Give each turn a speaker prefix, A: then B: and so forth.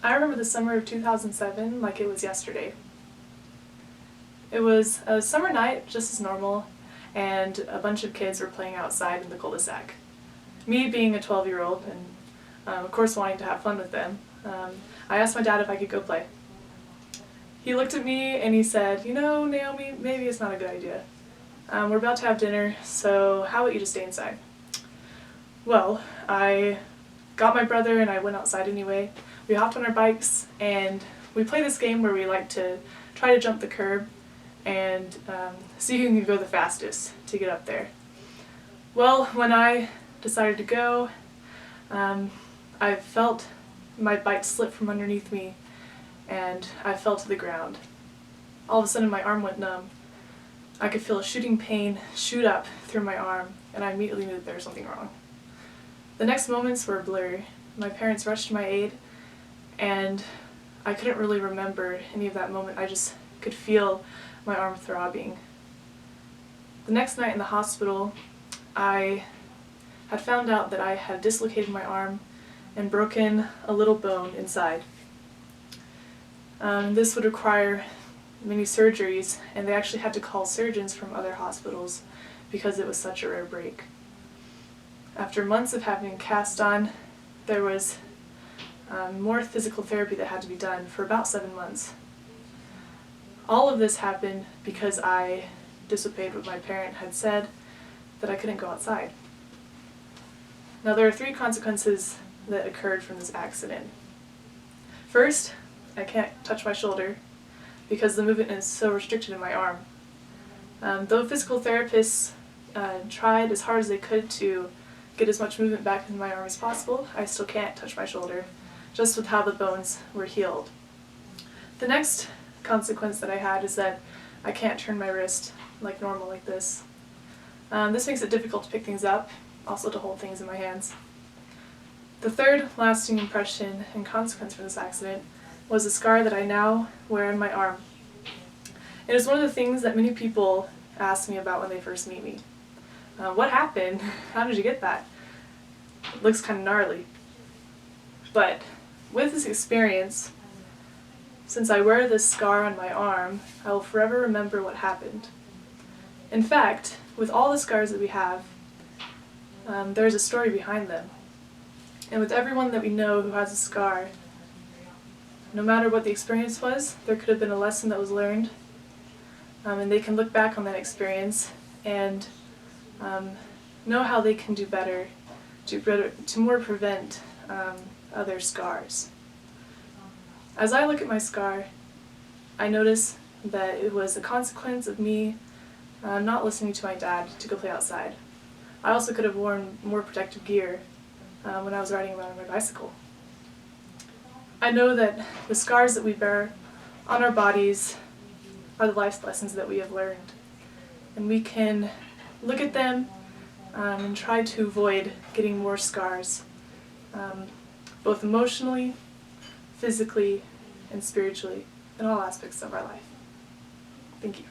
A: I remember the summer of 2007 like it was yesterday. It was a summer night, just as normal, and a bunch of kids were playing outside in the cul-de-sac. Me being a 12-year-old and of course wanting to have fun with them, I asked my dad if I could go play. He looked at me and he said, "You know, Naomi, maybe it's not a good idea. We're about to have dinner, so how about you just stay inside?" Well, I got my brother and I went outside anyway. We hopped on our bikes and we play this game where we like to try to jump the curb and see who can go the fastest to get up there. Well, when I decided to go, I felt my bike slip from underneath me and I fell to the ground. All of a sudden my arm went numb. I could feel a shooting pain shoot up through my arm and I immediately knew that there was something wrong. The next moments were blurry. My parents rushed to my aid and I couldn't really remember any of that moment. I just could feel my arm throbbing. The next night in the hospital, I had found out that I had dislocated my arm and broken a little bone inside. This would require many surgeries, and they actually had to call surgeons from other hospitals because it was such a rare break. After months of having a cast on, there was more physical therapy that had to be done for about 7 months. All of this happened because I disobeyed what my parent had said, that I couldn't go outside. Now there are 3 consequences that occurred from this accident. First, I can't touch my shoulder because the movement is so restricted in my arm. Though physical therapists tried as hard as they could to get as much movement back in my arm as possible, I still can't touch my shoulder, just with how the bones were healed. The next consequence that I had is that I can't turn my wrist like normal like this. This makes it difficult to pick things up, also to hold things in my hands. The third lasting impression and consequence from this accident was a scar that I now wear on my arm. It is one of the things that many people ask me about when they first meet me. What happened? How did you get that? It looks kind of gnarly. But with this experience, since I wear this scar on my arm, I will forever remember what happened. In fact, with all the scars that we have, there's a story behind them. And with everyone that we know who has a scar, no matter what the experience was, there could have been a lesson that was learned, and they can look back on that experience and know how they can do better to more prevent other scars. As I look at my scar, I notice that it was a consequence of me not listening to my dad to go play outside. I also could have worn more protective gear when I was riding around on my bicycle. I know that the scars that we bear on our bodies are the life lessons that we have learned. And we can look at them and try to avoid getting more scars, both emotionally, physically, and spiritually, in all aspects of our life. Thank you.